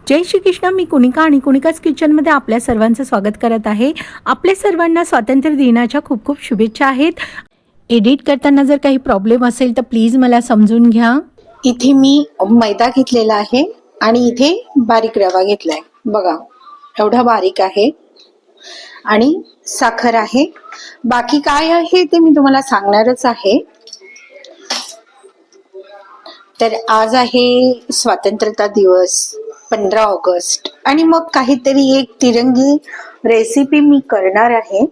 जय श्री कृष्ण. मी कुणिका आणि कुणिकाच किचनमध्ये आपल्या सर्वांचं स्वागत करत आहे. आपल्या सर्वांना स्वातंत्र्य दिनाच्या खूप खूप शुभेच्छा आहेत. एडिट करताना जर काही प्रॉब्लेम असेल तर प्लीज मला समजून घ्या. इथे मी मैदा घेतलेला आहे आणि इथे बारीक रवा घेतलाय. बघा एवढा बारीक आहे आणि साखर आहे. बाकी काय आहे ते मी तुम्हाला सांगणारच आहे. तर आज आहे स्वातंत्र्यता दिवस 15 ऑगस्ट आणि मग काहीतरी एक तिरंगी रेसिपी मी करणार आहे.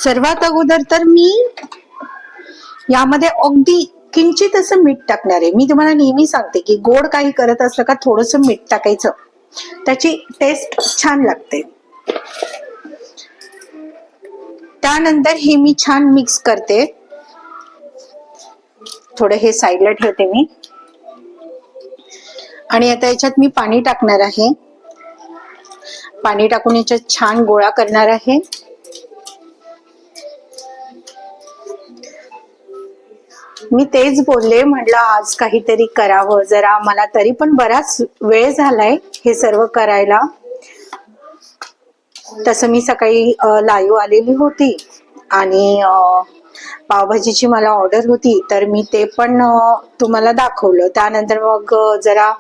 सर्वात अगोदर तर मी यामध्ये अगदी किंचित असं मीठ टाकणार आहे. मी तुम्हाला नेहमी सांगते की गोड काही करत असलं का थोडंसं मीठ टाकायचं, त्याची टेस्ट छान लागते. त्यानंतर हे मी छान मिक्स करते. थोडं हे साईडला ठेवते मी आणि आता याच्यात मी पाणी टाकणार आहे. पाणी टाकून याच्यात छान गोळा करणार आहे. मी तेच बोलले, म्हटलं आज काहीतरी करावं जरा. मला तरी पण बराच वेळ झालाय हे सर्व करायला. तसं मी सकाळी लाईव्ह आलेली होती आणि पावभाजीची मला ऑर्डर होती, तर मी ते पण तुम्हाला दाखवलं. त्यानंतर मग जरा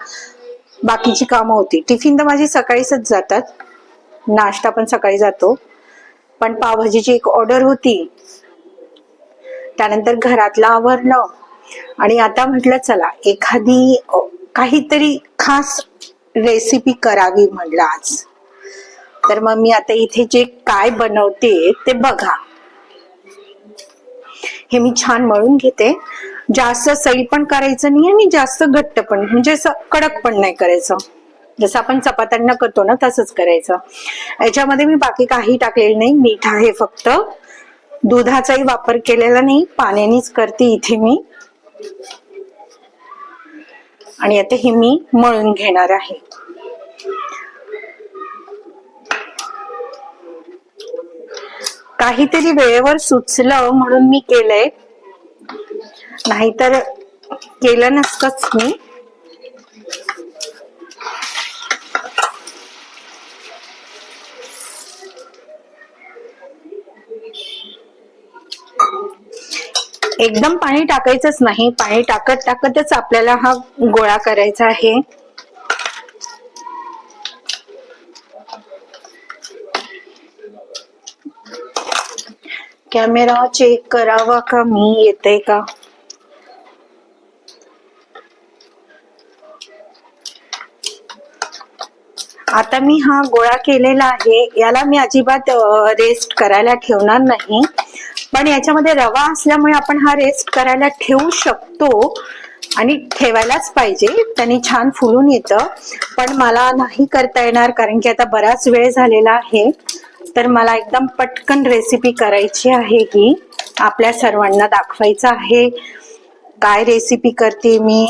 बाकीची कामं होती. टिफिन तर माझी सकाळीच जातात, नाश्ता पण सकाळी जातो, पण पावभाजीची एक ऑर्डर होती. त्यानंतर घरातलं आवरलं आणि आता म्हटलं चला एखादी काहीतरी खास रेसिपी करावी म्हटलं आज. तर मग मी आता इथे जे काय बनवते ते बघा. हे मी छान मळून घेते. जास्त सैल पण करायचं नाही आणि जास्त घट्ट पण, म्हणजे असं कडक पण नाही करायचं. जसं आपण चपात्यांना करतो ना तसंच करायचं. याच्यामध्ये मी बाकी काही टाकलेलं नाही. मीठ आहे फक्त. दुधाचाही वापर केलेला नाही, पाण्यानेच करते इथे मी. आणि आता हे मी मळून घेणार आहे. काहीतरी वेळेवर सुचलं म्हणून मी केलंय, नाहीतर केलं नसतंच मी. एकदम पाणी टाकायचंच नाही. पाणी टाकत टाकतच आपल्याला हा गोळा करायचा आहे. कॅमेरा चेक करावा का मी, येते का? आता मी हा गोळा केलेला आहे. याला मी अजिबात रेस्ट करायला ठेवणार नाही, पण याच्यामध्ये रवा असल्यामुळे आपण हा रेस्ट करायला ठेवू शकतो आणि ठेवायलाच पाहिजे. त्यांनी छान फुलून येतं. पण मला नाही करता येणार कारण की आता बराच वेळ झालेला आहे. तर मला एकदम पटकन रेसिपी करायची आहे, ही आपल्या सर्वांना दाखवायचं आहे काय रेसिपी करते मी.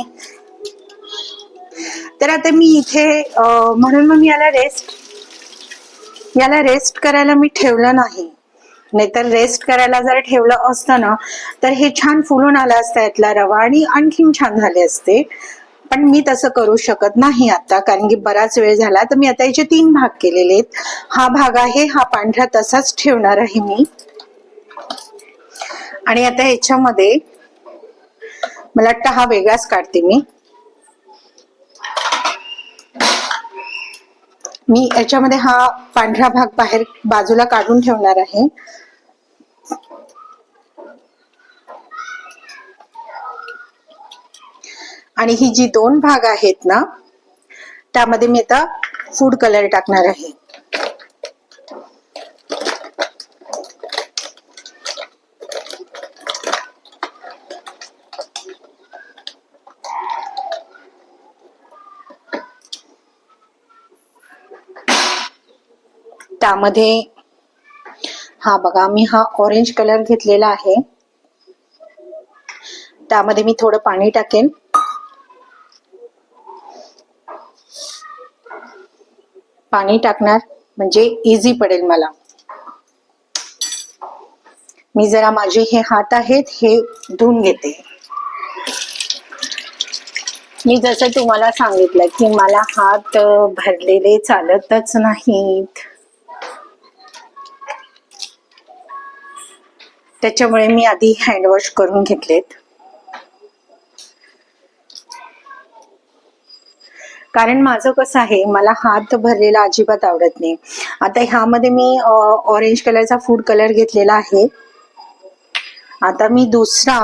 तर आता मी इथे म्हणून मग मी याला रेस्ट करायला मी ठेवलं नाही. नाहीतर रेस्ट करायला जर ठेवलं असतं ना तर हे छान फुलून आलं असतं यातला रवा आणि आणखीन छान झाले असते. पण मी तसं करू शकत नाही आता, कारण की बराच वेळ झाला. तर मी आता याचे 3 भाग केलेले आहेत. हा भाग आहे, हा पांढरा तसाच ठेवणार आहे मी. आणि आता याच्यामध्ये मला वाटतं हा वेगळाच काढते मी. याच्यामध्ये हा पांढरा भाग बाहेर बाजूला काढून ठेवणार आहे. आणि ही जी 2 भाग आहेत ना त्यामध्ये मी आता फूड कलर टाकणार आहे. त्यामध्ये हा बघा, मी हा ऑरेंज कलर घेतलेला आहे. त्यामध्ये मी थोडं पाणी टाकेन. पाणी टाकणार म्हणजे इझी पडेल मला. मी जरा माझे हे हात आहेत हे धुवून घेते. मी जसं तुम्हाला सांगितलं की मला हात भरलेले चालतच नाहीत, त्याच्यामुळे मी आधी हँडवॉश करून घेतलेत. कारण माझं कसं आहे, मला हात भरलेला अजिबात आवडत नाही. आता ह्यामध्ये मी ऑरेंज कलरचा फूड कलर घेतलेला आहे. आता मी दुसरा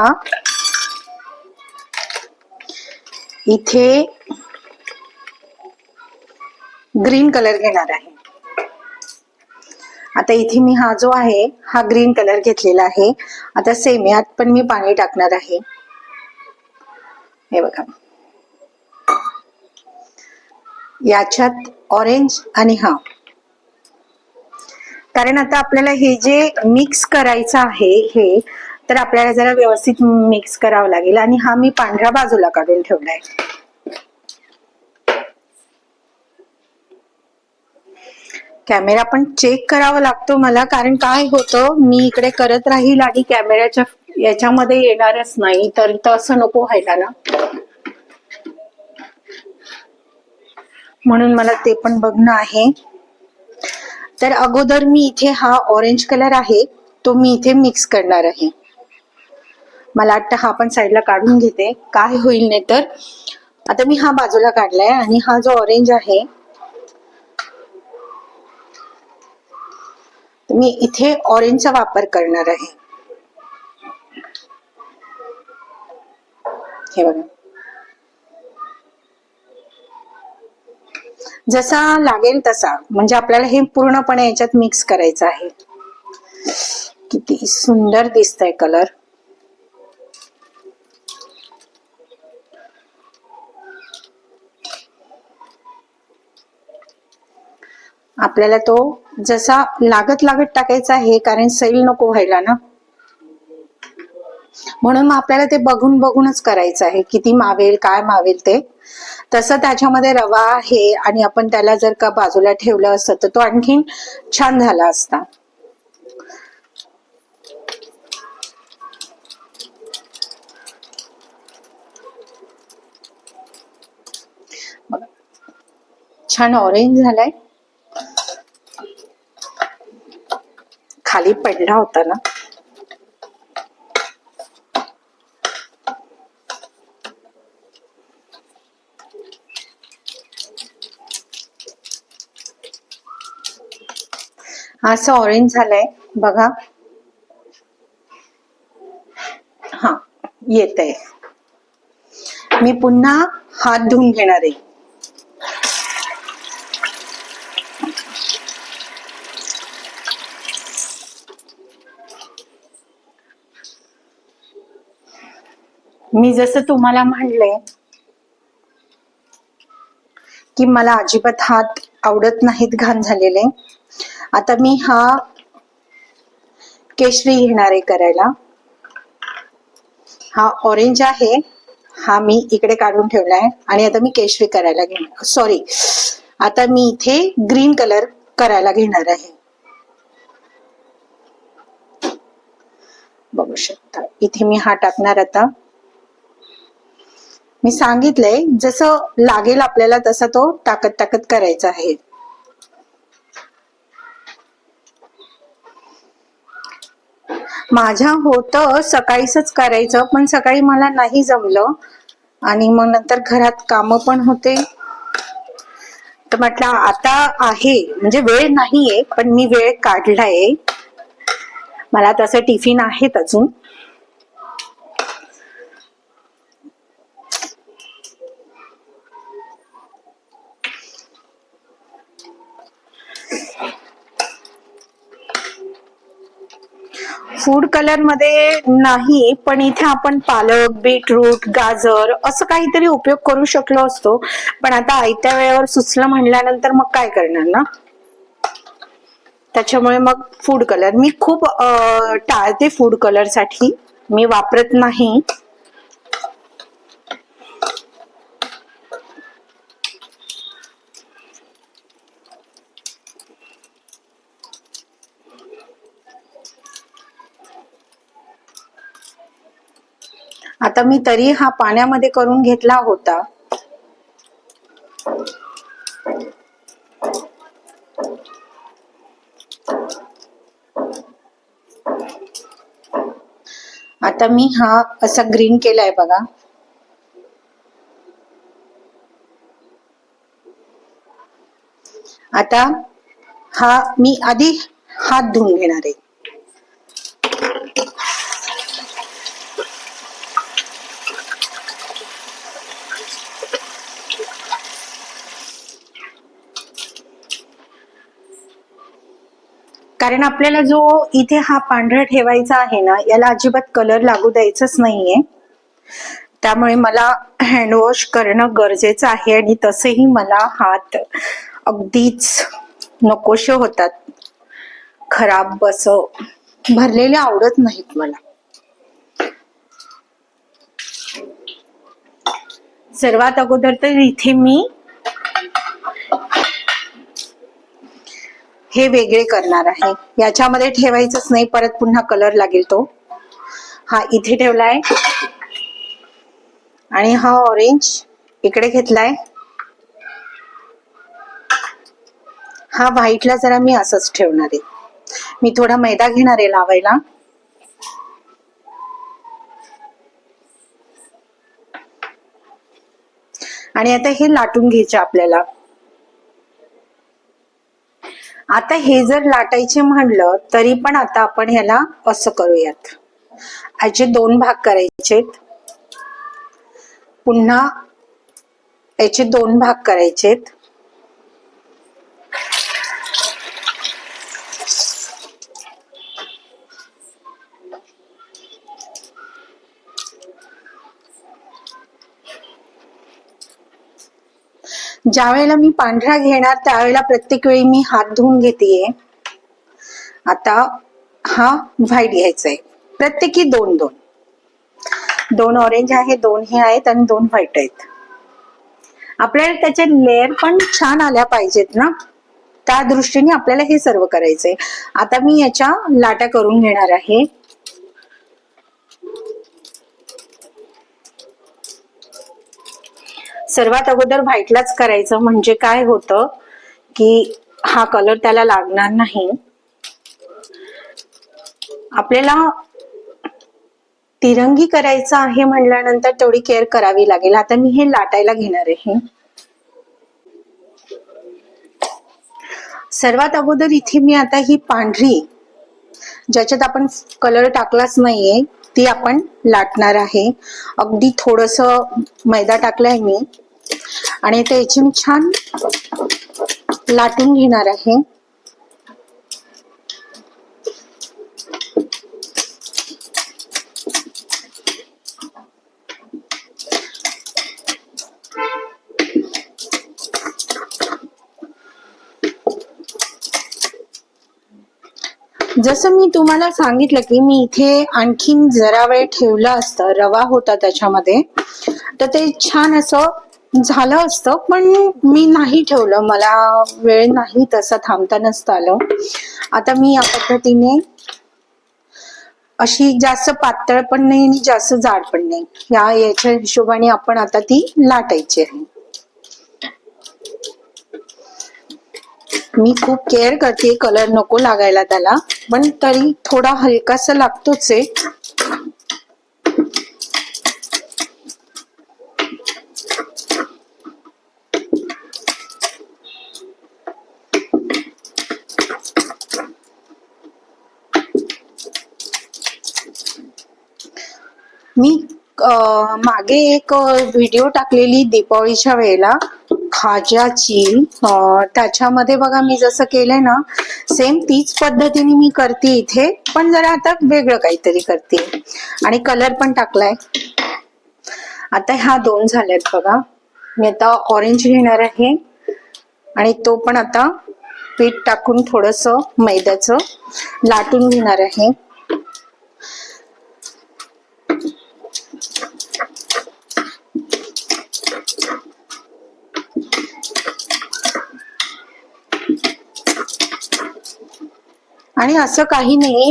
इथे ग्रीन कलर घेणार आहे. आता इथे मी हा जो आहे हा ग्रीन कलर घेतलेला आहे. आता सेम यात पण मी पाणी टाकणार आहे. हे बघा, याच्यात ऑरेंज आणि हा, कारण आता आपल्याला हे जे मिक्स करायचं आहे हे तर आपल्याला जरा व्यवस्थित मिक्स करावं लागेल. आणि हा मी पांढरा बाजूला काढून ठेवलाय. कॅमेरा पण चेक करावा लागतो मला, कारण काय होतं मी इकडे करत राहील आणि कॅमेऱ्याच्या याच्यामध्ये येणारच नाही, तर तसं नको व्हायला ना, म्हणून मला ते पण बघणं आहे. तर अगोदर मी इथे हा ऑरेंज कलर आहे तो मी इथे मिक्स करणार आहे. मला वाटतं हा पण साईडला काढून घेते, काय होईल नाही तर. आता मी हा बाजूला काढलाय आणि हा जो ऑरेंज आहे मी इथे ऑरेंजचा वापर करणार आहे. हे बघा, जसा लागेल तसा, म्हणजे आपल्याला हे पूर्णपणे याच्यात मिक्स करायचं आहे. किती सुंदर दिसतंय कलर. आपल्याला तो जसा लागत लागत टाकायचा आहे, कारण सैल नको व्हायला ना, म्हणून मग आपल्याला ते बघून बघूनच करायचं आहे, किती मावेल काय मावेल ते. तसं त्याच्यामध्ये रवा आहे आणि आपण त्याला जर का बाजूला ठेवलं असतं तर तो आणखीन छान झाला असता. छान ऑरेंज झालाय, खाली पडला होता ना. असं ऑरेंज झालंय बघा. हा येतंय. मी पुन्हा हात धुवून घेणार आहे. मी जसं तुम्हाला म्हणले की मला अजिबात हात आवडत नाहीत घाण झालेले. आता मी हा केशरी घेणार आहे करायला. हा ऑरेंज आहे, हा मी इकडे काढून ठेवलाय आणि आता मी केशरी करायला घेणार, सॉरी आता मी इथे ग्रीन कलर करायला घेणार आहे. बघू शकता इथे मी हा टाकणार. आता मी सांगितलंय जसं लागेल आपल्याला तसा तो टाकत टाकत करायचा आहे. माझ्या होतं सकाळीच करायचं, पण सकाळी मला नाही जमलं आणि मग नंतर घरात काम पण होते, तर म्हटलं आता आहे म्हणजे वेळ नाहीये पण मी वेळ काढलाय. मला तसं टिफिन आहेत अजून. फूड कलर मध्ये नाही, पण इथे आपण पालक, बीटरूट, गाजर असं काहीतरी उपयोग करू शकलो असतो, पण आता आयत्या वेळेवर सुचलं म्हणल्यानंतर मग काय करणार ना. त्याच्यामुळे मग फूड कलर मी खूप टाळते. फूड कलर साठी मी वापरत नाही. आता मी तरी हा पाण्यामध्ये करून घेतला होता, आता मी हा असा ग्रीन केलाय बघा. आता हा मी आधी हात धुवून घेणार आहे. कारण आपल्याला जो इथे हा पांढरा ठेवायचा आहे ना, याला अजिबात कलर लागू द्यायचाच नाहीये. त्यामुळे मला हँडवॉश करणं गरजेचं आहे. आणि तसेही मला हात अगदीच नकोशे होतात, खराब असं भरलेले आवडत नाहीत मला. सर्वात अगोदर तर इथे मी हे वेगळे करणार आहे. याच्यामध्ये ठेवायचंच नाही, परत पुन्हा कलर लागेल तो. हा इथे ठेवलाय आणि हा ऑरेंज इकडे घेतलाय. हा व्हाईटला जरा मी असंच ठेवणार आहे. मी थोडा मैदा घेणार आहे लावायला. आणि आता हे लाटून घ्यायचे आपल्याला. आता हे जर लाटायचे म्हणलं तरी पण आता आपण ह्याला असं करूयात. याचे 2 भाग करायचेत, पुन्हा याचे 2 भाग करायचेत. ज्या वेळेला मी पांढरा घेणार त्यावेळेला प्रत्येक वेळी मी हात धुवून घेतेय. आता हा व्हाईट घ्यायचा आहे. प्रत्येकी 2-2. 2 ऑरेंज आहे, 2 हे आहेत आणि 2 व्हाईट आहेत. आपल्याला त्याचे लेअर पण छान आल्या पाहिजेत ना, त्या दृष्टीने आपल्याला हे सर्व करायचंय. आता मी याच्या लाट्या करून घेणार आहे. सर्वात अगोदर व्हाईटलाच करायचं, म्हणजे काय होतं की हा कलर त्याला लागणार नाही. आपल्याला तिरंगी करायचं आहे म्हणल्यानंतर तेवढी केअर करावी लागेल. आता मी हे लाटायला घेणार आहे. सर्वात अगोदर इथे मी आता ही पांढरी, ज्याच्यात आपण कलर टाकलाच नाहीये, ती आपण लाटणार आहे. अगदी थोडस मैदा टाकलाय मी आणि त्याची मी छान लाटून घेणार आहे. जसं मी तुम्हाला सांगितलं की मी इथे आणखीन जरा वेळ ठेवलं असतं, रवा होता त्याच्यामध्ये, तर ते छान असं झालं असतं, पण मी नाही ठेवलं, मला वेळ नाही तसं थांबता नसतं आलं. आता मी या पद्धतीने अशी जास्त पातळ पण नाही आणि जास्त जाड पण नाही, याच्या हिशोबाने आपण आता ती लाटायची आहे. मी खूप केअर करते, कलर नको लागायला त्याला, पण तरी थोडा हलकासा लागतोच आहे. मी मागे एक व्हिडिओ टाकलेली दीपावलीच्या वेळेला खाज्याची, त्याच्यामध्ये बघा मी जसं केलंय ना, सेम तीच पद्धतीने मी करते इथे, पण जरा आता वेगळं काहीतरी करते आणि कलर पण टाकलाय. आता ह्या 2 झाल्यात बघा. मी आता ऑरेंज घेणार आहे आणि तो पण आता पीठ टाकून थोडस मैद्याचं लाटून घेणार आहे. आणि असं काही नाही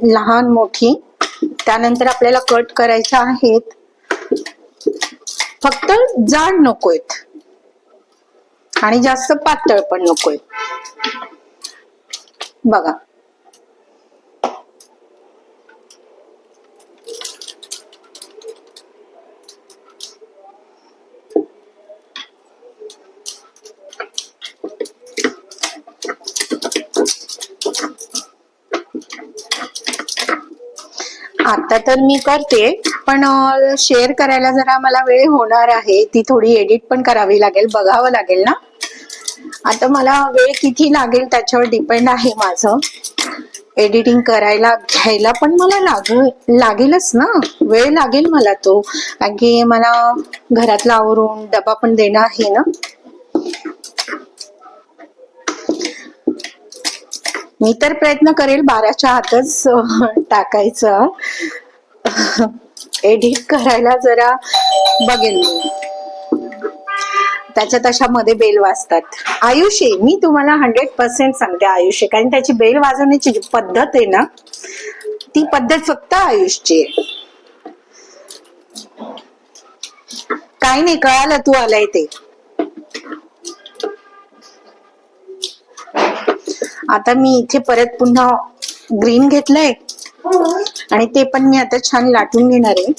लहान मोठी, त्यानंतर आपल्याला कट करायच्या आहेत, फक्त जाड नकोयत. आणि जास्त पातळ पण नकोय बघा. आता तर मी करते, पण शेअर करायला जरा मला वेळ होणार आहे. ती थोडी एडिट पण करावी लागेल, बघावं लागेल ना. आता मला वेळ किती लागेल त्याच्यावर डिपेंड आहे माझं. एडिटिंग करायला घ्यायला पण मला लागेलच ना, वेळ लागेल मला तो, कारण की मला घरातला आवरून डबा पण देणं आहे ना. मी तर प्रयत्न करेल 12च्या आतच टाकायचं. एडिट करायला जरा बघेल मी. त्याच्या तशामध्ये बेल वाजतात. आयुष आहे, मी तुम्हाला 100% सांगते आयुष आहे, कारण त्याची बेल वाजवण्याची जी पद्धत आहे ना, ती पद्धत फक्त आयुषची आहे. काही नाही, कळालं तू आलाय ते. आता मी इथे परत पुन्हा ग्रीन घेतलंय आणि ते पण मी आता छान लाटून घेणार आहे.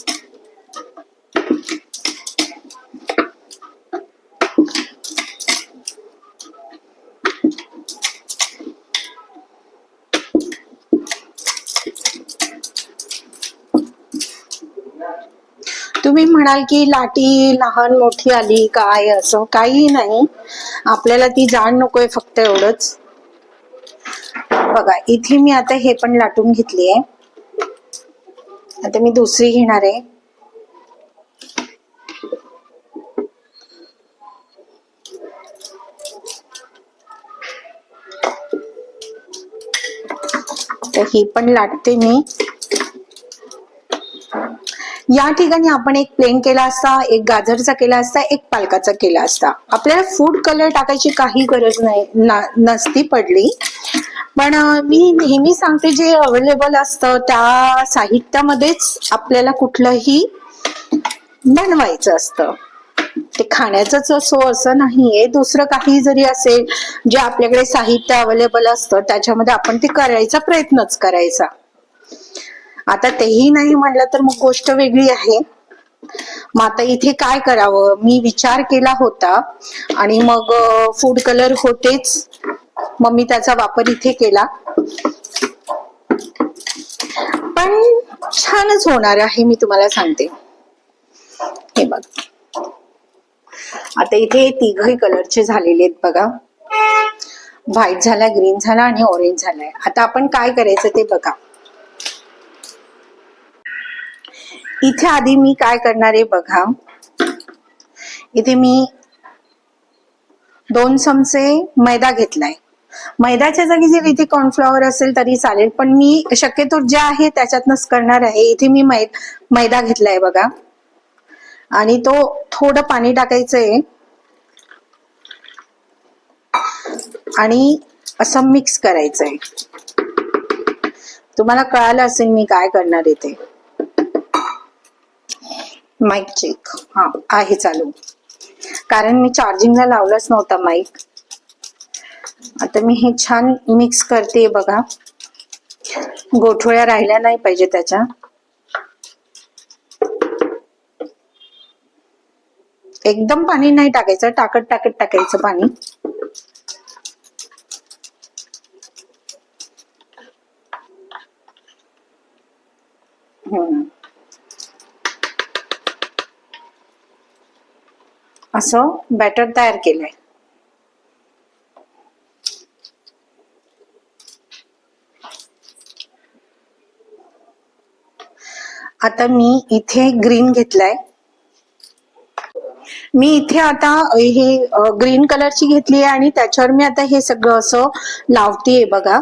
तुम्ही म्हणाल की लाटी लहान मोठी आली काय, असं काही नाही. आपल्याला ती जाण नकोय, फक्त एवढंच. बघा इथे मी आता हे पण लाटून घेतली आहे. आता मी दुसरी घेणार आहे. तर ही पण लाटते मी. या ठिकाणी आपण एक प्लेन केला असता, एक गाजरचा केला असता, एक पालकाचा केला असता. आपल्याला फूड कलर टाकायची काही गरज नसती पडली. पण मी नेहमी सांगते, जे अवेलेबल असतं त्या साहित्यामध्येच आपल्याला कुठलंही बनवायचं असतं. ते खाण्याचंच असो असं नाहीये, दुसरं काही जरी असेल, जे आपल्याकडे साहित्य अवेलेबल असतं त्याच्यामध्ये आपण ते करायचा प्रयत्नच करायचा. आता तेही नाही म्हणलं तर मग गोष्ट वेगळी आहे. मग आता इथे काय करावं मी विचार केला होता, आणि मग फूड कलर होतेच, मग मी त्याचा वापर इथे केला. पण छानच होणार आहे, मी तुम्हाला सांगते. हे बघ, आता इथे तिघही कलरचे झालेले आहेत बघा. व्हाईट झाला, ग्रीन झाला आणि ऑरेंज झालाय. आता आपण काय करायचं ते बघा. इथे आधी मी काय करणार आहे बघा. इथे मी 2 चमचे मैदा घेतलाय. मैद्याच्या जागी जर इथे कॉर्नफ्लॉवर असेल तरी चालेल, पण मी शक्यतो जे आहे त्याच्यातनच करणार आहे. इथे मी मैदा घेतलाय बघा, आणि तो थोडं पाणी टाकायचंय आणि असं मिक्स करायचंय. तुम्हाला कळालं असेल मी काय करणार आहे ते. माईक चेक हा आहे चालू, कारण मी चार्जिंगला लावलंच नव्हता माईक. आता मी हे छान मिक्स करते बघा. गोठवळ्या राहिल्या नाही पाहिजे त्याच्या. एकदम पाणी नाही टाकायचं, टाकत टाकायचं पाणी. असं बॅटर तयार केलंय. आता मी इथे ग्रीन घेतलाय. मी इथे आता हे ग्रीन कलरची घेतली आहे, आणि त्याच्यावर मी आता हे सगळं असं लावतीये बघा.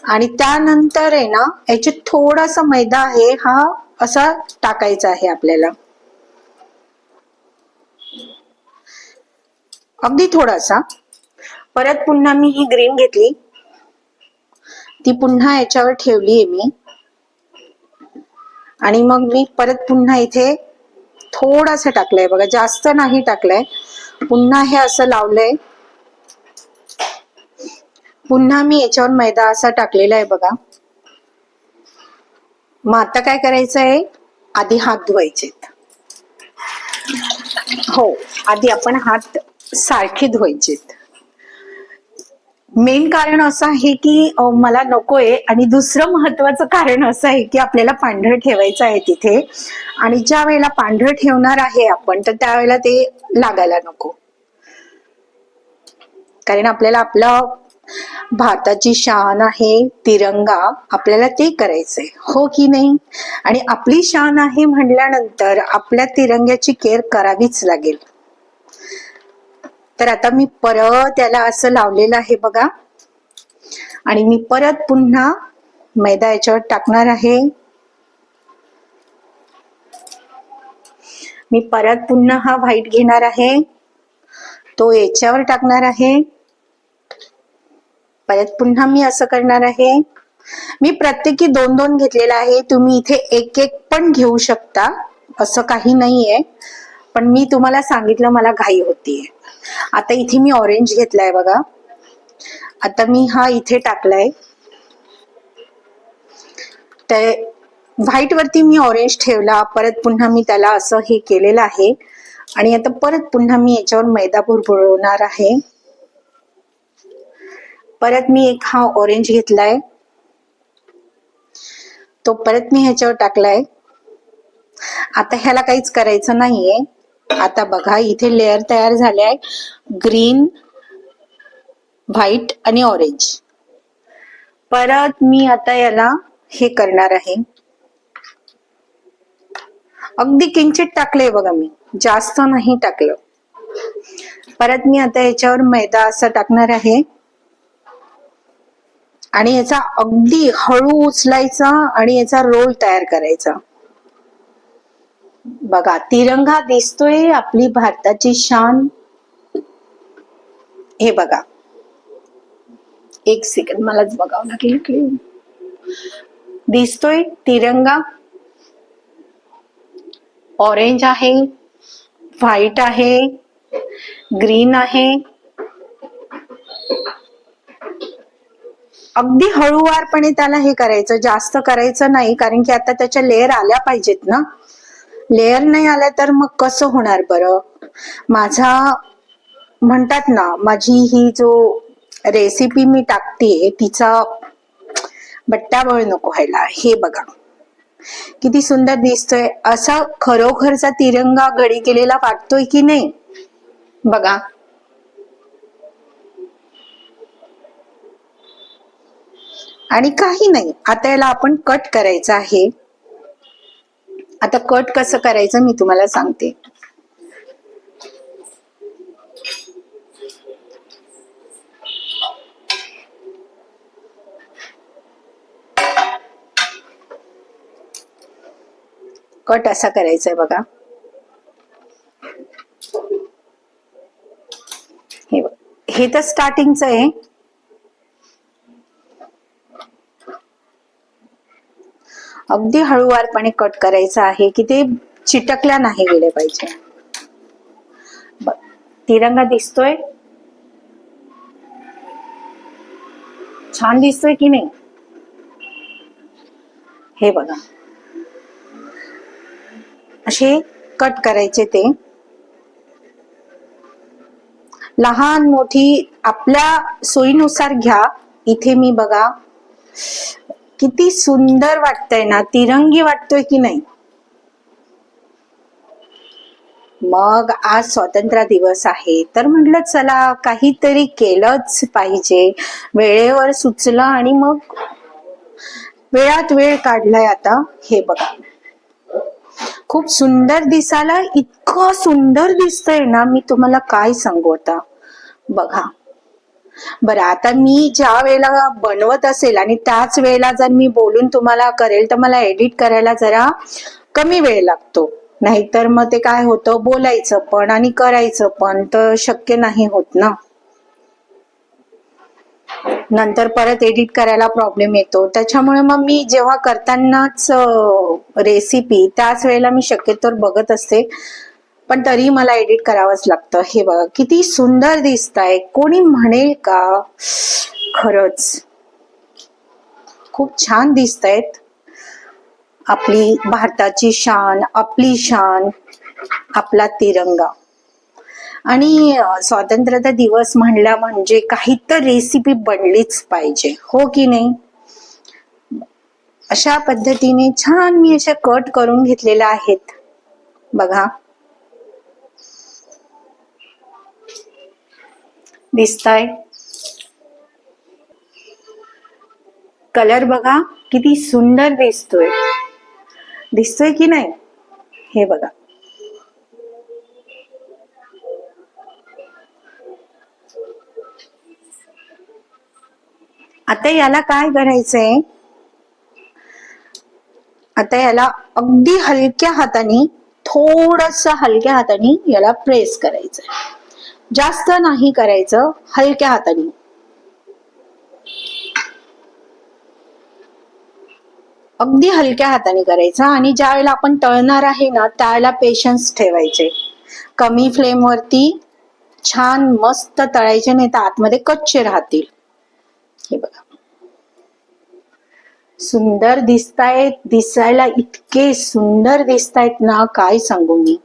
आणि त्यानंतर आहे ना, याच्यात थोडासा मैदा आहे हा असा टाकायचा आहे आपल्याला, अगदी थोडासा. परत पुन्हा मी ही ग्रीन घेतली, ती पुन्हा याच्यावर ठेवलीये मी. आणि मग मी परत पुन्हा इथे थोडासा टाकलंय बघा, जास्त नाही टाकलंय. पुन्हा हे असं लावलंय पुन्हा मी याच्यावर मैदा असा टाकलेला आहे बघा. मग आता काय करायचं आहे, आधी हात धुवायचेत. हो, आधी आपण हात सारखे धुवायचेत. मेन कारण असं आहे की मला नकोय, आणि दुसरं महत्वाचं कारण असं आहे की आपल्याला पांढरं ठेवायचं आहे तिथे, आणि ज्या वेळेला पांढरं ठेवणार आहे आपण तर त्यावेळेला ते लागायला नको. कारण आपल्याला आपलं भारताची शान आहे तिरंगा, आपल्याला ते करायचंय, हो की नाही. आणि आपली शान आहे म्हटल्यानंतर आपल्या तिरंग्याची केअर करावीच लागेल. तर आता मी परत त्याला असं लावलेलं आहे बघा, आणि मी परत पुन्हा मैदा याच्यावर टाकणार आहे. मी परत पुन्हा हा व्हाईट घेणार आहे, तो याच्यावर टाकणार आहे. परत पुन्हा मी असं करणार आहे. मी प्रत्येकी 2-2 घेतलेला आहे. तुम्ही इथे 1-1 पण घेऊ शकता, असं काही नाहीये, पण मी तुम्हाला सांगितलं मला घाई होतीये. आता इथे मी ऑरेंज घेतलाय बघा. आता मी हा इथे टाकलाय, तर व्हाईट वरती मी ऑरेंज ठेवला. परत पुन्हा मी त्याला असं हे केलेलं आहे, आणि आता परत पुन्हा मी याच्यावर मैदा भुरभुरवणार आहे. परत मी एक हा ऑरेंज घेतलाय, तो परत मी ह्याच्यावर टाकलाय. आता ह्याला काहीच करायचं नाहीये. आता बघा इथे लेअर तयार झाले आहे, ग्रीन, व्हाईट आणि ऑरेंज. परत मी आता याला हे करणार आहे, अगदी किंचित टाकले बघा, मी जास्त नाही टाकलं. परत मी आता याच्यावर मैदा असं टाकणार आहे, आणि याचा अगदी हळू उचलायचा आणि याचा रोल तयार करायचा. बघा तिरंगा दिसतोय, आपली भारताची शान. हे बघा, एक सेकंड मलाच बघावं लागेल. दिसतोय तिरंगा, ऑरेंज आहे, व्हाईट आहे, ग्रीन आहे. अगदी हळूवारपणे त्याला हे करायचं, जास्त करायचं नाही, कारण की आता त्याच्या लेअर आल्या पाहिजेत ना. लेअर नाही आल्या तर मग कसं होणार बरं. माझा म्हणतात ना, माझी ही जो रेसिपी मी टाकते तिचा बट्ट्याबळ नको व्हायला. हे बघा किती सुंदर दिसतोय, असा खरोखरचा तिरंगा गडी केलेला वाटतोय की नाही बघा. आणि काही नाही, आता याला आपण कट करायचं आहे. आता कट कसं करायचं मी तुम्हाला सांगते. कट असा करायचा आहे बघा. हे तर स्टार्टिंगच आहे. अगदी हळूवारपणे कट करायचं आहे की ते चिटकल्या नाही गेले पाहिजे. तिरंगा दिसतोय, छान दिसतोय की नाही. हे बघा असे कट करायचे, ते लहान मोठी आपल्या सोयीनुसार घ्या. इथे मी बघा किती सुंदर वाटतंय ना, तिरंगी वाटतोय की नाही. मग आज स्वातंत्र्य दिवस आहे तर म्हटलं चला काहीतरी केलंच पाहिजे. वेळेवर सुचलं आणि मग वेळात वेळ काढलाय. आता हे बघा खूप सुंदर दिसायला, इतकं सुंदर दिसतंय ना, मी तुम्हाला काय सांगू आता. बघा बरं, आता मी ज्या वेळेला बनवत असेल आणि त्याच वेळेला जर मी बोलून तुम्हाला करेल तर मला एडिट करायला जरा कमी वेळ लागतो. नाहीतर मग ते काय होतं, बोलायचं पण आणि करायचं पण तर शक्य नाही होत ना. नंतर परत एडिट करायला प्रॉब्लेम येतो. त्याच्यामुळे मग मी जेव्हा करतानाच रेसिपी त्याच वेळेला मी शक्यतोवर बघत असते, पण तरी मला एडिट करावंच लागतं. हे बघा किती सुंदर दिसतंय. कोणी म्हणेल का खरंच खूप छान दिसतायत. आपली भारताची शान, आपली शान, आपला तिरंगा. आणि स्वातंत्र्याचा दिवस म्हणला म्हणजे काही तर रेसिपी बनलीच पाहिजे, हो की नाही? अशा पद्धतीने छान मी अशा कट करून घेतलेल्या आहेत बघा. दिसताय? कलर बघा किती सुंदर दिसतोय, दिसतोय की नाही? हे बघा. आता याला काय करायचंय, आता याला अगदी हलक्या हाताने, थोडस हलक्या हाताने याला प्रेस करायचंय. जास्त नाही करायचं, हलक्या हाताने. अगदी हलक्या हाताने करायचं. आणि ज्या वेळेला आपण तळणार आहे ना, त्यावेळेला पेशन्स ठेवायचे. कमी फ्लेम वरती छान मस्त तळायचे, नाही तर आतमध्ये कच्चे राहतील. हे बघा सुंदर दिसतायत, दिसायला इतके सुंदर दिसतायत ना, काय सांगू मी.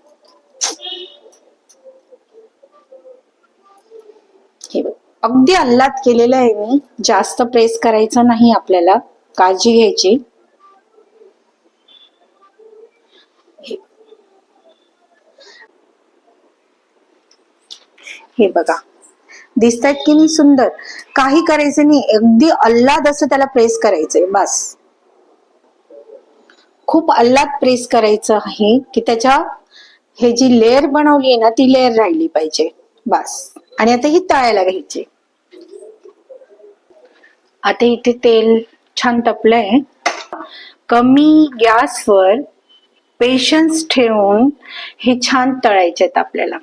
हे बघ अगदी अल्लाद केलेलं आहे मी, जास्त प्रेस करायचं नाही, आपल्याला काळजी घ्यायची. हे बघा दिसतायत की नाही सुंदर. काही करायचं नाही, अगदी अल्लाद असं त्याला प्रेस करायचंय बस. खूप अल्लाद प्रेस करायचं आहे की त्याच्या हे जी लेअर बनवली आहे ना, ती लेअर राहिली पाहिजे बस. आणि आता ही तळायला घ्यायची. आता इथे तेल छान तपलंय. कमी गॅसवर पेशन्स ठेवून हे छान तळायचे आहेत आपल्याला.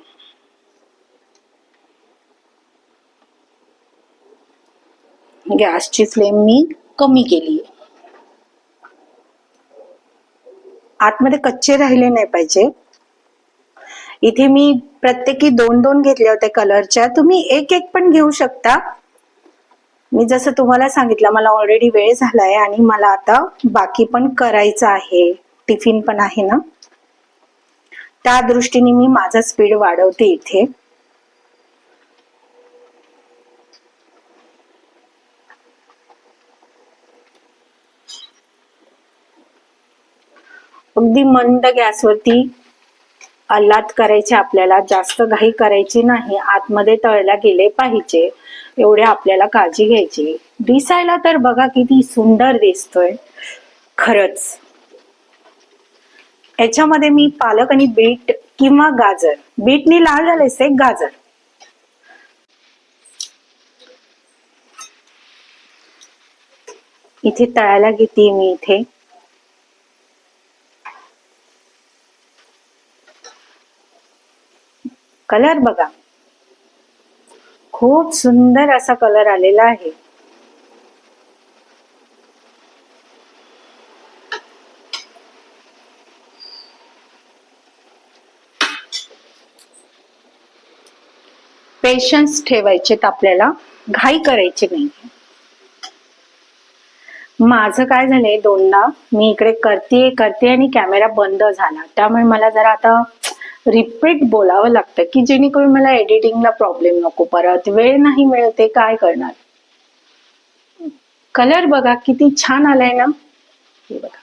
गॅसची फ्लेम मी कमी केली. आतमध्ये कच्चे राहिले नाही पाहिजे. इथे मी प्रत्येकी 2-2 घेतल्या होत्या कलरच्या, तुम्ही एक एक पण घेऊ शकता. मी जसं तुम्हाला सांगितलं, मला ऑलरेडी वेळ झालाय आणि मला आता बाकी पण करायचं आहे, टिफिन पण आहे ना, त्या दृष्टीने मी माझा स्पीड वाढवते इथे. अगदी मंद गॅसवरती अल्लाद करायचे आपल्याला, जास्त घाई करायची नाही, आतमध्ये तळला गेले पाहिजे एवढे आपल्याला काळजी घ्यायची. दिसायला तर बघा किती सुंदर दिसतोय खरंच. याच्यामध्ये मी पालक आणि बीट किंवा गाजर, बीटनी लाल झाले, गाजर इथे तळायला घेते मी. इथे कलर बघा, खूप सुंदर असा कलर आलेला आहे. पेशन्स ठेवायचे आपल्याला, घाई करायची नाही. माझं काय झालंय, 2दा मी इकडे करते आणि कॅमेरा बंद झाला, त्यामुळे मला जरा आता रिपीट बोलावं लागतं की जेणेकरून मला एडिटिंगला प्रॉब्लेम नको, परत वेळ नाही मिळते, काय करणार. कलर बघा किती छान आलाय ना, हे बघा.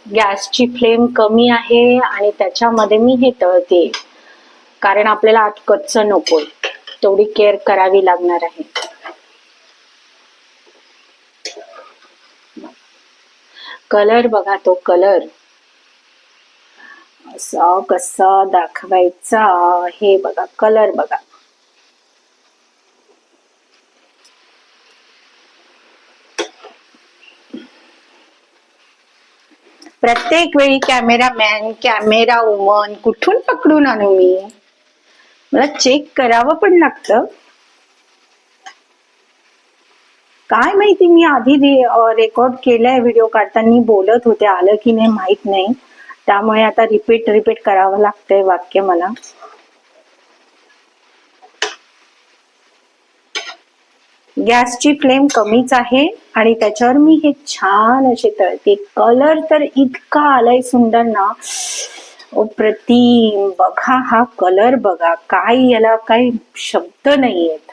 गॅसची फ्लेम कमी आहे आणि त्याच्यामध्ये मी हे तळते, कारण आपल्याला आत कच्चं नकोय, तेवढी केअर करावी लागणार आहे. कलर बघा, तो कलर असा कसा दाखवायचा, हे बघा कलर बघा. प्रत्येक वेळी कॅमेरामॅन, कॅमेरा वुमन कुठून पकडून आणू मी, मला चेक करावं पण लागतं. काय माहिती, मी आधी रेकॉर्ड केलाय, व्हिडिओ काढताना बोलत होते, आलं की नाही माहित नाही, त्यामुळे आता रिपीट करावं लागतंय वाक्य मला. गॅसची फ्लेम कमीच आहे आणि त्याच्यावर मी हे छान असे तळते. कलर तर इतका आलाय सुंदर ना, अप्रतिम. बघा हा कलर बघा, काय याला काही शब्द नाहीयेत.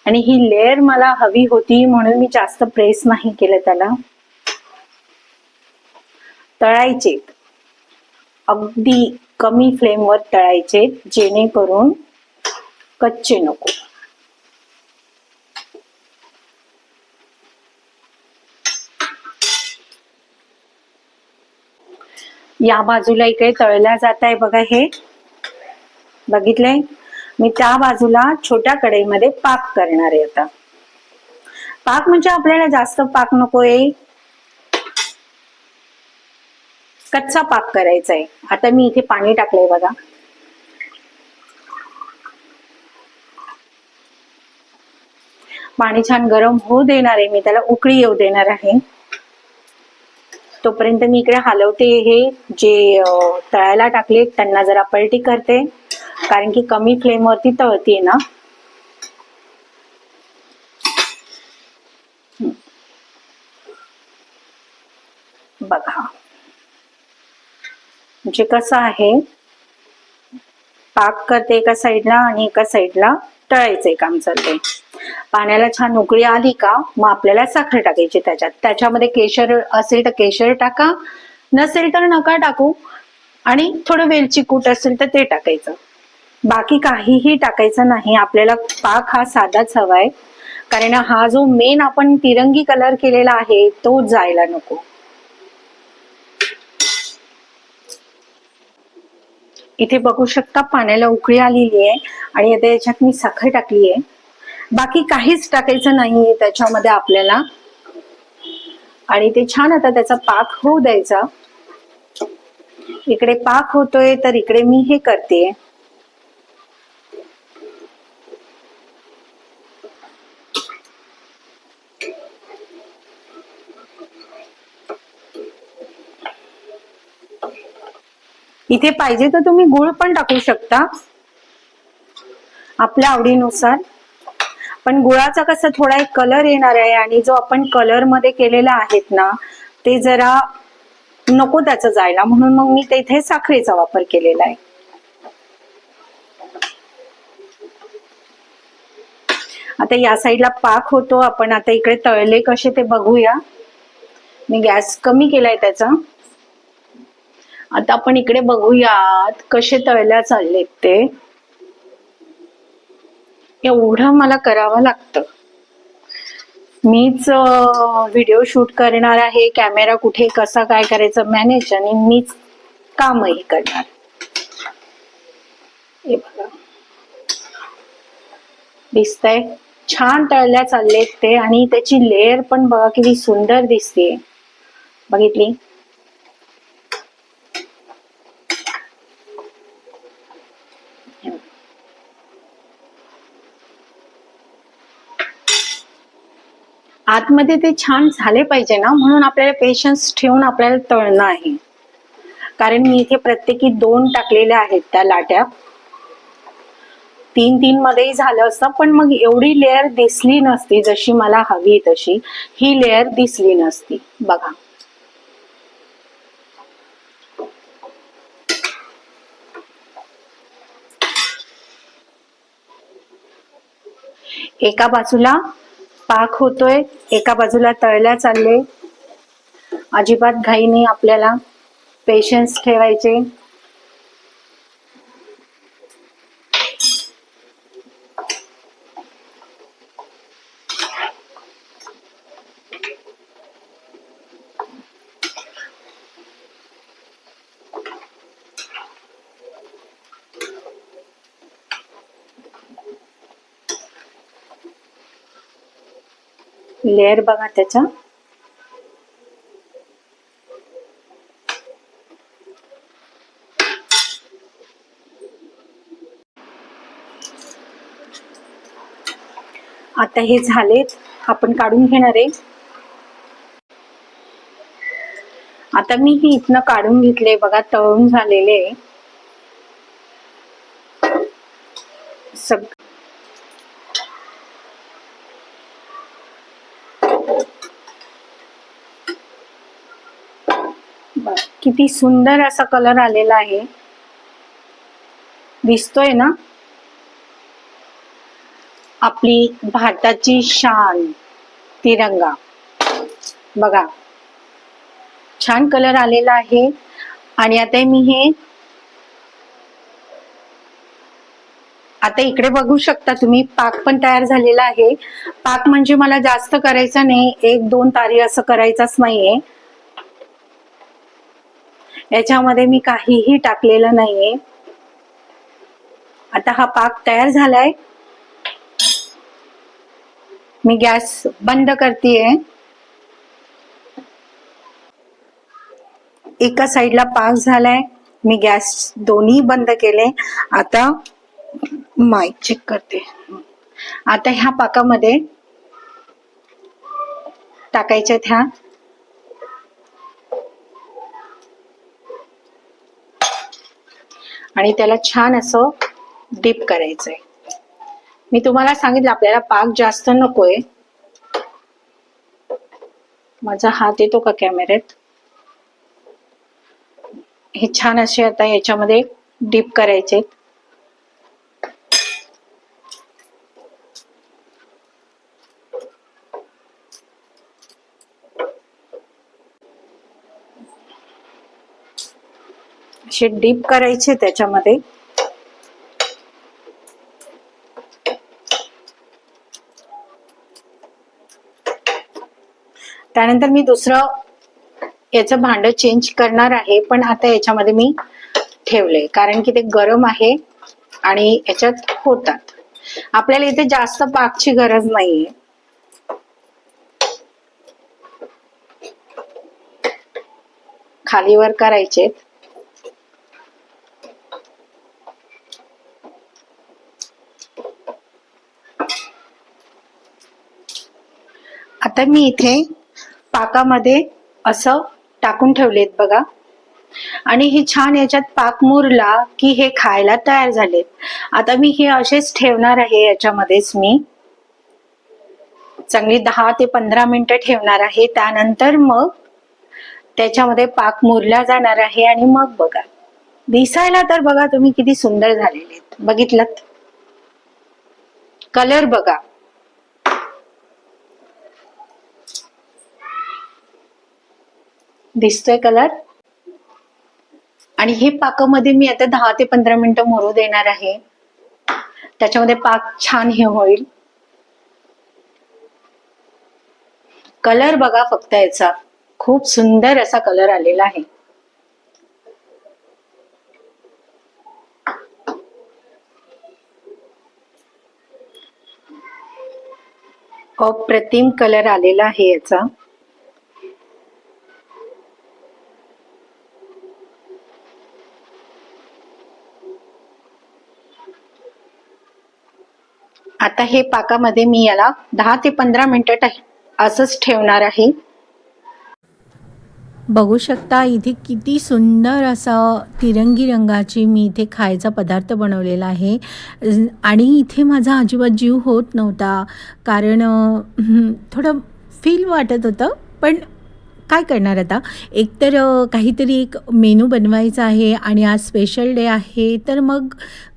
आणि ही लेअर मला हवी होती म्हणून मी जास्त प्रेस नाही केलं त्याला. तळायचे अगदी कमी फ्लेमवर तळायचे, जेणेकरून कच्चे नको. या बाजूला इकडे तळल्या जात आहे बघा, हे बघितलंय. मी त्या बाजूला छोट्या कढईमध्ये पाक करणार आहे. आता पाक म्हणजे आपल्याला जास्त पाक नकोय, कच्चा पाक करायचा आहे. आता मी इथे पाणी टाकलंय बघा. पाणी छान गरम होऊ देणार आहे, मी त्याला उकळी येऊ देणार आहे. तोपर्यंत मी इकडे हलवते. हे जे तळायला टाकले त्यांना जरा पलटी करते, कारण की कमी फ्लेम वरती तळते ना. बघा म्हणजे कसं आहे, पाक करते एका साईडला आणि एका साईडला तळायचंय काम चाललंय. पाण्याला छान उकळी आली का मग आपल्याला साखर टाकायची त्याच्यात. त्याच्यामध्ये केशर असेल तर केशर टाका, नसेल तर नका टाकू. आणि थोडं वेलची कूट असेल तर ते टाकायचं. बाकी काहीही टाकायचं नाही. आपल्याला पाक हा साधाच हवाय, कारण हा जो मेन आपण तिरंगी कलर केलेला आहे तो जायला नको. इथे बघू शकता पाण्याला उकळी आलेली आहे आणि आता याच्यात मी साखर टाकली आहे. बाकी काहीच टाकायचं नाहीये त्याच्यामध्ये आपल्याला. आणि ते छान आता त्याचा पाक होऊ द्यायचा. इकडे पाक होतोय तर इकडे मी हे करते. इथे पाहिजे तर तुम्ही गुळ पण टाकू शकता आपल्या आवडीनुसार. पण गुळाचा कसं थोडा एक कलर येणार आहे आणि जो आपण कलर मध्ये केलेला आहेत ना ते जरा नको त्याचं जायला, म्हणून मग मी इथे साखरेचा वापर केलेला आहे. आता या साईडला पाक होतो, आपण आता इकडे तळले कसे ते बघूया. मी गॅस कमी केलाय त्याचा. आता आपण इकडे बघूयात कसे तळल्या चाललेत ते. एवढं मला करावं लागतं. मीच व्हिडिओ शूट करणार आहे, कॅमेरा कुठे कसा काय करायचं मॅनेज, आणि मीच कामही करणार. हे बघा दिसतंय छान तळल्या चाललेत ते. आणि त्याची लेअर पण बघा किती सुंदर दिसते. बघितली. आतमध्ये ते छान झाले पाहिजे ना, म्हणून आपल्याला पेशन्स ठेवून आपल्याला तळणं आहे. कारण मी इथे प्रत्येकी 2 टाकलेल्या आहेत त्या लाट्या. 3-3 मध्येही झालं असतं, पण मग एवढी लेअर दिसली नसती जशी मला हवी तशी. ही लेअर दिसली नसती. बघा एका बाजूला पाक होतोय, एका बाजूला तळल्या चालले. अजिबात घाई नाही, आपल्याला पेशन्स ठेवायचे. लेअर बघा त्याचा. आता हे झालेत, आपण काढून घेणार आहे. आता मी ही इथनं काढून घेतले बघा, तळून झालेले. किती सुंदर असा कलर आलेला आहे, दिसतोय ना? आपली भारताची शान तिरंगा बघा, छान कलर आलेला आहे. आणि आता इकडे बघू शकता तुम्ही, पाक पण तयार झालेला आहे. पाक म्हणजे मला जास्त करायचा नाही, 1-2 तारी असं करायचंच नाहीये. याच्यामध्ये मी काहीही टाकलेलं नाहीये. आता हा पाक तयार झालाय. मी गॅस बंद करतेय. एका साईडला पाक झालाय, मी गॅस दोन्ही बंद केले. आता माईक चेक करते. आता ह्या पाकामध्ये टाकायच्यात ह्या, आणि त्याला छान असं डीप करायचंय. मी तुम्हाला सांगितलं आपल्याला पाक जास्त नकोय. माझा हात येतो का कॅमेऱ्यात? हे छान असे आता याच्यामध्ये डीप करायचे. असे डीप करायचे त्याच्यामध्ये. त्यानंतर मी दुसरं याचं भांड चेंज करणार आहे, पण आता याच्यामध्ये मी ठेवले कारण की ते गरम आहे आणि याच्यात होतात. आपल्याला इथे जास्त पाकची गरज नाहीये. खालीवर करायचे. आता मी इथे पाकामध्ये असं टाकून ठेवलेत बघा, आणि हे छान याच्यात पाक मुरला की हे खायला तयार झालेत. आता मी हे असेच ठेवणार आहे. याच्यामध्येच मी चांगली 10 ते 15 मिनिटं ठेवणार आहे. त्यानंतर मग त्याच्यामध्ये पाक मुरला जाणार आहे. आणि मग बघा, दिसायला तर बघा तुम्ही किती सुंदर झालेले आहेत. बघितलं? कलर बघा, दिसतोय कलर. आणि हे पाकामध्ये मी आता 10 ते 15 मिनिटं मुरू देणार आहे. त्याच्यामध्ये पाक छान हे होईल. कलर बघा फक्त, याचा खूप सुंदर असा कलर आलेला आहे. अप्रतिम कलर आलेला आहे याचा. आता हे पाकामध्ये मी याला 10 ते 15 मिनिटं असंच ठेवणार आहे. बघू शकता इथे किती सुंदर असं तिरंगी रंगाची मी इथे खायचा पदार्थ बनवलेला आहे. आणि इथे माझा अजिबात जीव होत नव्हता, कारण थोडं फील वाटत होतं. पण काय करणार आता, एकतर काहीतरी एक मेनू बनवायचा आहे आणि आज स्पेशल डे आहे, तर मग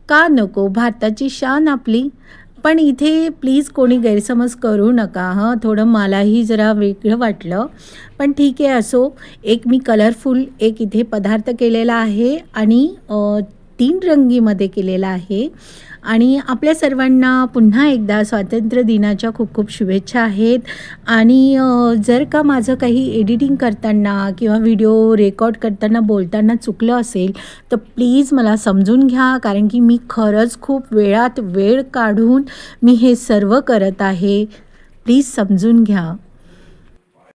का नको, भारताची शान आपली. पण इथे प्लीज कोणी गैरसमज करू नका हां, थोडं मलाही जरा वेगळं वाटलं. पण ठीक आहे, असो. एक मी कलरफुल एक इथे पदार्थ केलेला आहे आणि 3 रंगीमध्ये केलेला आहे. आणि आपल्या सर्वांना पुन्हा एकदा स्वातंत्र्य दिनाच्या खूप खूप शुभेच्छा आहेत. आणि जर का माझं काही एडिटिंग करताना किंवा व्हिडिओ रेकॉर्ड करताना बोलताना चुकलं असेल तर प्लीज मला समजून घ्या, कारण की मी खरंच खूप वेळात वेळ काढून मी हे सर्व करत आहे. प्लीज समजून घ्या.